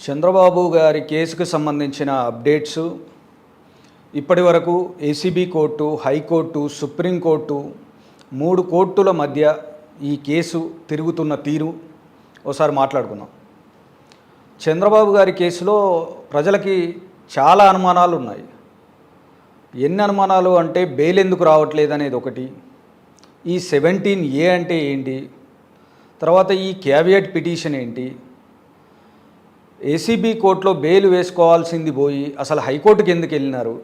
చంద్రబాబు గారి కేసుకు సంబంధించిన అప్డేట్స్ ఇప్పటి వరకు ఏసీబీ కోర్టు, హైకోర్టు, సుప్రీంకోర్టు 3 కోర్టుల మధ్య ఈ కేసు తిరుగుతున్న తీరు ఒకసారి మాట్లాడుకుందాం. చంద్రబాబు గారి కేసులో ప్రజలకి చాలా అనుమానాలు ఉన్నాయి. ఎన్ని అనుమానాలు అంటే బెయిల్ ఎందుకు రావట్లేదు అనేది ఒకటి, ఈ 17A అంటే ఏంటి, తర్వాత ఈ క్యావియట్ పిటిషన్ ఏంటి, ఏసీబీ కోర్టులో బెయిల్ వేసుకోవాల్సింది పోయి అసలు హైకోర్టుకి ఎందుకు వెళ్ళినారు,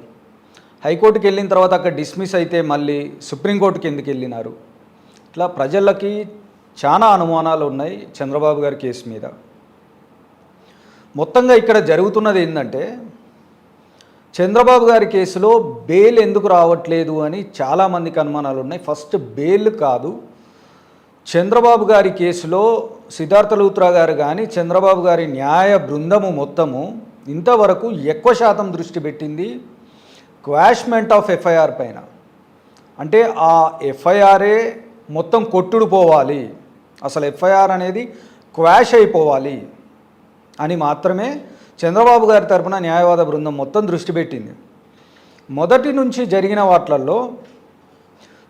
హైకోర్టుకి వెళ్ళిన తర్వాత అక్కడ డిస్మిస్ అయితే మళ్ళీ సుప్రీంకోర్టుకి ఎందుకు వెళ్ళినారు, ఇట్లా ప్రజలకి చాలా అనుమానాలు ఉన్నాయి చంద్రబాబు గారి కేసు మీద. మొత్తంగా ఇక్కడ జరుగుతున్నది ఏంటంటే చంద్రబాబు గారి కేసులో బెయిల్ ఎందుకు రావట్లేదు అని చాలామందికి అనుమానాలు ఉన్నాయి. ఫస్ట్ బెయిల్ కాదు, చంద్రబాబు గారి కేసులో సిద్ధార్థ లూత్రా గారు కానీ చంద్రబాబు గారి న్యాయ బృందము మొత్తము ఇంతవరకు ఎక్కువ శాతం దృష్టి పెట్టింది క్వాష్మెంట్ ఆఫ్ ఎఫ్ఐఆర్ పైన. అంటే ఆ ఎఫ్ఐఆరే మొత్తం కొట్టుడు పోవాలి, అసలు ఎఫ్ఐఆర్ అనేది క్వాష్ అయిపోవాలి అని మాత్రమే చంద్రబాబు గారి తరపున న్యాయవాద బృందం మొత్తం దృష్టి పెట్టింది. మొదటి నుంచి జరిగిన వాట్లల్లో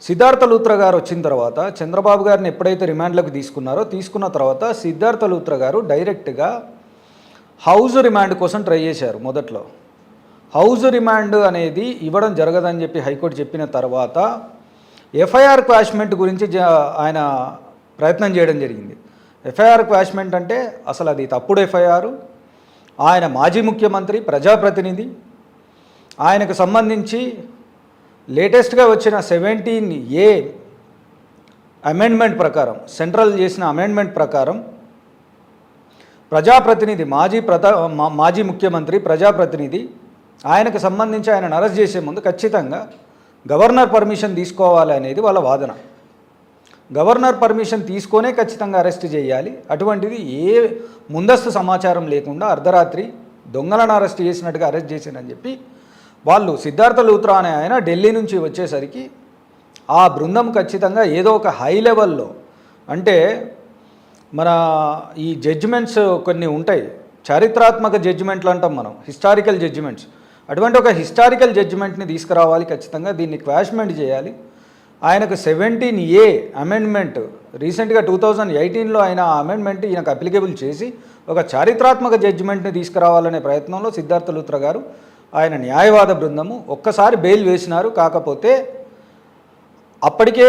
సిద్ధార్థ లూత్రా గారు వచ్చిన తర్వాత చంద్రబాబు గారిని ఎప్పుడైతే రిమాండ్లకు తీసుకున్న తర్వాత సిద్ధార్థ లూత్రా గారు డైరెక్ట్గా హౌస్ రిమాండ్ కోసం ట్రై చేశారు. మొదట్లో హౌస్ రిమాండ్ అనేది ఇవ్వడం జరగదని చెప్పి హైకోర్టు చెప్పిన తర్వాత ఎఫ్ఐఆర్ క్వాష్మెంట్ గురించి ఆయన ప్రయత్నం చేయడం జరిగింది. ఎఫ్ఐఆర్ క్వాష్మెంట్ అంటే అసలు అది తప్పుడు ఎఫ్ఐఆర్, ఆయన మాజీ ముఖ్యమంత్రి, ప్రజాప్రతినిధి, ఆయనకు సంబంధించి లేటెస్ట్గా వచ్చిన 17A అమెండ్మెంట్ ప్రకారం, సెంట్రల్ చేసిన అమెండ్మెంట్ ప్రకారం ప్రజాప్రతినిధి, మాజీ ముఖ్యమంత్రి, ప్రజాప్రతినిధి, ఆయనకు సంబంధించి ఆయనను అరెస్ట్ చేసే ముందు ఖచ్చితంగా గవర్నర్ పర్మిషన్ తీసుకోవాలి అనేది వాళ్ళ వాదన. గవర్నర్ పర్మిషన్ తీసుకొనే ఖచ్చితంగా అరెస్ట్ చేయాలి. అటువంటిది ఏ ముందస్తు సమాచారం లేకుండా అర్ధరాత్రి దొంగలను అరెస్ట్ చేసినట్టుగా అరెస్ట్ చేసిందని చెప్పి వాళ్ళు సిద్ధార్థ లూత్రా అనే ఆయన ఢిల్లీ నుంచి వచ్చేసరికి ఆ బృందం ఖచ్చితంగా ఏదో ఒక హై లెవెల్లో, అంటే మన ఈ జడ్జిమెంట్స్ కొన్ని ఉంటాయి, చారిత్రాత్మక జడ్జిమెంట్లు అంటాం మనం, హిస్టారికల్ జడ్జిమెంట్స్, అటువంటి ఒక హిస్టారికల్ జడ్జిమెంట్ని తీసుకురావాలి, ఖచ్చితంగా దీన్ని క్వాష్మెంట్ చేయాలి. ఆయనకు 17A అమెండ్మెంట్ రీసెంట్గా 2018లో ఆయన ఆ అమెండ్మెంట్ ఈయనకు అప్లికేబుల్ చేసి ఒక చారిత్రాత్మక జడ్జిమెంట్ని తీసుకురావాలనే ప్రయత్నంలో సిద్ధార్థ లూత్రా గారు, ఆయన న్యాయవాద బృందము ఒక్కసారి బెయిల్ వేసినారు. కాకపోతే అప్పటికే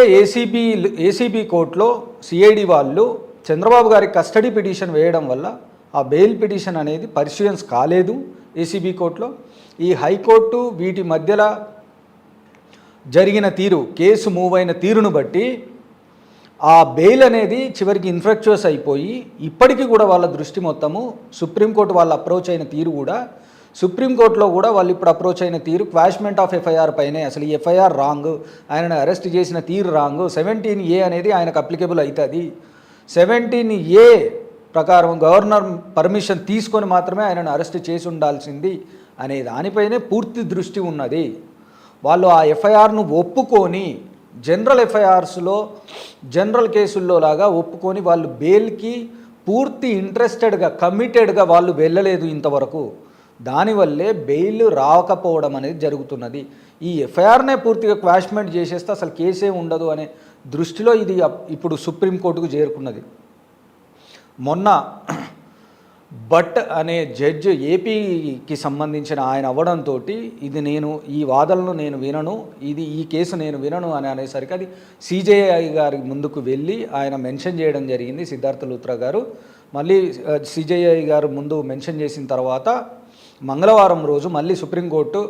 ఏసీబీ కోర్టులో సిఐడి వాళ్ళు చంద్రబాబు గారి కస్టడీ పిటిషన్ వేయడం వల్ల ఆ బెయిల్ పిటిషన్ అనేది పర్సూయన్స్ కాలేదు ఏసీబీ కోర్టులో. ఈ హైకోర్టు వీటి మధ్యలో జరిగిన తీరు, కేసు మూవ్ అయిన తీరును బట్టి ఆ బెయిల్ అనేది చివరికి ఇన్ఫ్రాక్చువస్ అయిపోయి ఇప్పటికీ కూడా వాళ్ళ దృష్టి మొత్తము సుప్రీంకోర్టు వాళ్ళు అప్రోచ్ అయిన తీరు కూడా, సుప్రీంకోర్టులో కూడా వాళ్ళు ఇప్పుడు అప్రోచ్ అయిన తీరు క్వాష్మెంట్ ఆఫ్ ఎఫ్ఐఆర్ పైనే. అసలు ఈ ఎఫ్ఐఆర్ రాంగ్, ఆయనను అరెస్ట్ చేసిన తీరు రాంగ్, 17A అనేది ఆయనకు అప్లికేబుల్ అవుతుంది, 17A ప్రకారం గవర్నర్ పర్మిషన్ తీసుకొని మాత్రమే ఆయనను అరెస్ట్ చేసి ఉండాల్సింది అనే దానిపైనే పూర్తి దృష్టి ఉన్నది. వాళ్ళు ఆ ఎఫ్ఐఆర్ను ఒప్పుకొని జనరల్ ఎఫ్ఐఆర్స్లో, జనరల్ కేసుల్లో లాగా ఒప్పుకొని వాళ్ళు బెయిల్కి పూర్తి ఇంట్రెస్టెడ్గా, కమిటెడ్గా వాళ్ళు వెళ్ళలేదు ఇంతవరకు. దానివల్లే బెయిల్ రాకపోవడం అనేది జరుగుతున్నది. ఈ ఎఫ్ఐఆర్నే పూర్తిగా క్వాష్మెంట్ చేసేస్తే అసలు కేసే ఉండదు అనే దృష్టిలో ఇది ఇప్పుడు సుప్రీంకోర్టుకు చేరుకున్నది. మొన్న భట్ అనే జడ్జి ఏపీకి సంబంధించిన ఆయన అవ్వడంతో ఇది ఈ వాదనలు నేను వినను, ఈ కేసు నేను వినను అని అనేసరికి అది సిజేఐ గారి ముందుకు వెళ్ళి ఆయన మెన్షన్ చేయడం జరిగింది. సిద్ధార్థ లూత్రా గారు మళ్ళీ సిజేఐ గారు ముందు మెన్షన్ చేసిన తర్వాత మంగళవారం రోజు మళ్ళీ సుప్రీంకోర్టు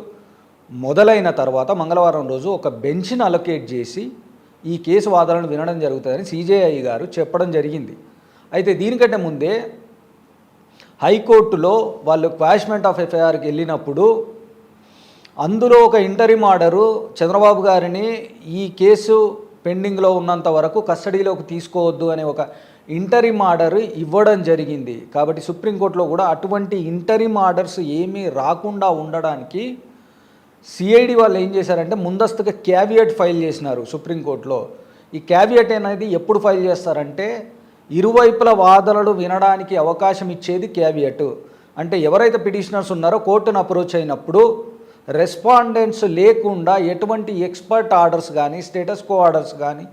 మొదలైన తర్వాత మంగళవారం రోజు ఒక బెంచ్ని అలొకేట్ చేసి ఈ కేసు వాదనలు వినడం జరుగుతుందని సిజేఐ గారు చెప్పడం జరిగింది. అయితే దీనికంటే ముందే హైకోర్టులో వాళ్ళు క్వాష్మెంట్ ఆఫ్ ఎఫ్ఐఆర్కి వెళ్ళినప్పుడు అందులో ఒక ఇంటరిమ్ ఆర్డరు చంద్రబాబు గారిని ఈ కేసు పెండింగ్లో ఉన్నంత వరకు కస్టడీలోకి తీసుకోవద్దు అనే ఒక ఇంటరిమ్ ఆర్డర్ ఇవ్వడం జరిగింది. కాబట్టి సుప్రీంకోర్టులో కూడా అటువంటి ఇంటరిమ్ ఆర్డర్స్ ఏమీ రాకుండా ఉండడానికి సిఐడి వాళ్ళు ఏం చేశారంటే ముందస్తుగా క్యావియట్ ఫైల్ చేసినారు సుప్రీంకోర్టులో. ఈ క్యావియట్ అనేది ఎప్పుడు ఫైల్ చేస్తారంటే ఇరువైపుల వాదనలు వినడానికి అవకాశం ఇచ్చేది క్యావియట్. అంటే ఎవరైతే పిటిషనర్స్ ఉన్నారో కోర్టును అప్రోచ్ అయినప్పుడు రెస్పాండెంట్స్ లేకుండా ఎటువంటి ఎక్స్పర్ట్ ఆర్డర్స్ కానీ స్టేటస్ కో ఆర్డర్స్ కానీ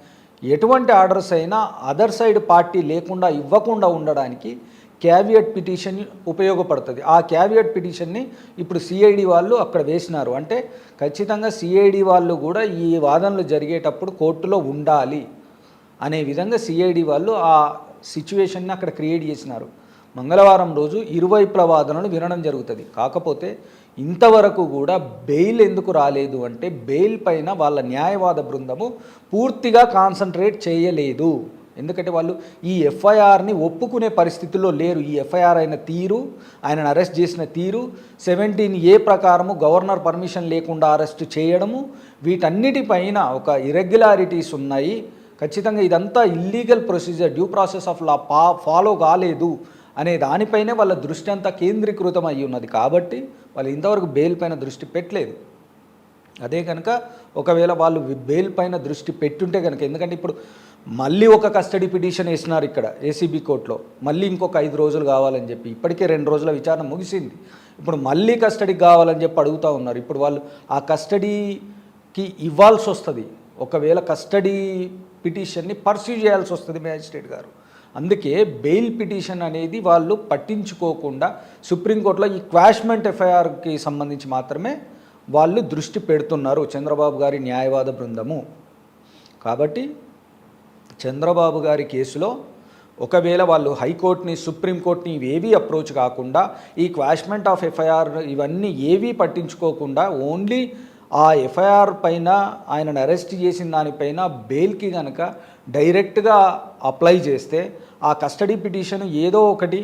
ఎటువంటి ఆర్డర్స్ అయినా అదర్ సైడ్ పార్టీ లేకుండా ఇవ్వకుండా ఉండడానికి క్యావియట్ పిటిషన్ ఉపయోగపడుతుంది. ఆ క్యావియట్ పిటిషన్ని ఇప్పుడు సిఐడి వాళ్ళు అక్కడ వేసినారు. అంటే ఖచ్చితంగా సిఐడి వాళ్ళు కూడా ఈ వాదనలు జరిగేటప్పుడు కోర్టులో ఉండాలి అనే విధంగా సిఐడి వాళ్ళు ఆ సిచ్యువేషన్ని అక్కడ క్రియేట్ చేసినారు. మంగళవారం రోజు ఇరువైపుల వాదనలు వినడం జరుగుతుంది. కాకపోతే ఇంతవరకు కూడా బెయిల్ ఎందుకు రాలేదు అంటే బెయిల్ పైన వాళ్ళ న్యాయవాద బృందము పూర్తిగా కాన్సన్ట్రేట్ చేయలేదు. ఎందుకంటే వాళ్ళు ఈ ఎఫ్ఐఆర్ని ఒప్పుకునే పరిస్థితుల్లో లేరు. ఈ ఎఫ్ఐఆర్ అయిన తీరు, ఆయనను అరెస్ట్ చేసిన తీరు, 17A ప్రకారము గవర్నర్ పర్మిషన్ లేకుండా అరెస్ట్ చేయడము, వీటన్నిటిపైన ఒక ఇర్రెగ్యులారిటీస్ ఉన్నాయి. ఖచ్చితంగా ఇదంతా illegal procedure, due process of law follow కాలేదు అనే దానిపైనే వాళ్ళ దృష్టి అంతా కేంద్రీకృతం అయ్యి ఉన్నది. కాబట్టి వాళ్ళు ఇంతవరకు బెయిల్ పైన దృష్టి పెట్టలేదు. అదే కనుక ఒకవేళ వాళ్ళు బెయిల్ పైన దృష్టి పెట్టుంటే కనుక, ఎందుకంటే ఇప్పుడు మళ్ళీ ఒక కస్టడీ పిటిషన్ వేసినారు ఇక్కడ ఏసీబీ కోర్టులో, మళ్ళీ ఇంకొక 5 రోజులు కావాలని చెప్పి. ఇప్పటికే 2 రోజుల విచారణ ముగిసింది. ఇప్పుడు మళ్ళీ కస్టడీకి కావాలని చెప్పి అడుగుతూ ఉన్నారు. ఇప్పుడు వాళ్ళు ఆ కస్టడీకి ఇవ్వాల్సి వస్తుంది. ఒకవేళ కస్టడీ పిటిషన్ని పర్సూ చేయాల్సి వస్తుంది మ్యాజిస్ట్రేట్ గారు. అందుకే బెయిల్ పిటిషన్ అనేది వాళ్ళు పట్టించుకోకుండా సుప్రీంకోర్టులో ఈ క్వాష్మెంట్ ఎఫ్ఐఆర్కి సంబంధించి మాత్రమే వాళ్ళు దృష్టి పెడుతున్నారు చంద్రబాబు గారి న్యాయవాద బృందము. కాబట్టి చంద్రబాబు గారి కేసులో ఒకవేళ వాళ్ళు హైకోర్టుని, సుప్రీంకోర్టుని ఇవేవీ అప్రోచ్ కాకుండా, ఈ క్వాష్మెంట్ ఆఫ్ ఎఫ్ఐఆర్ ఇవన్నీ ఏవీ పట్టించుకోకుండా ఓన్లీ ఆ ఎఫ్ఐఆర్ పైన ఆయనను అరెస్ట్ చేసిన దానిపైన బెయిల్కి కనుక డైరెక్ట్గా అప్లై చేస్తే ఆ కస్టడీ పిటిషన్ ఏదో ఒకటి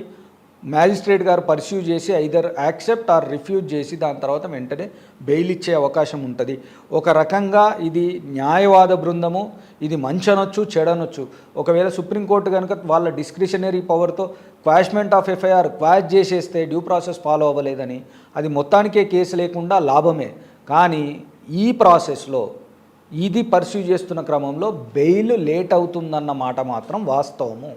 మ్యాజిస్ట్రేట్ గారు పర్స్యూ చేసి ఐదర్ యాక్సెప్ట్ ఆర్ రిఫ్యూజ్ చేసి దాని తర్వాత వెంటనే బెయిల్ ఇచ్చే అవకాశం ఉంటుంది. ఒక రకంగా ఇది న్యాయవాద బృందము, ఇది మంచి అనొచ్చు, చెడనొచ్చు. ఒకవేళ సుప్రీంకోర్టు కనుక వాళ్ళ డిస్క్రిషనరీ పవర్తో క్వాష్మెంట్ ఆఫ్ ఎఫ్ఐఆర్ క్వాష్ చేసేస్తే డ్యూ ప్రాసెస్ ఫాలో అవ్వలేదని అది మొత్తానికే కేసు లేకుండా లాభమే. కానీ ఈ ప్రాసెస్లో ఇది పర్స్యూ చేస్తున్న క్రమంలో బెయిల్ లేట్ అవుతుందన్న మాట మాత్రం వాస్తవము.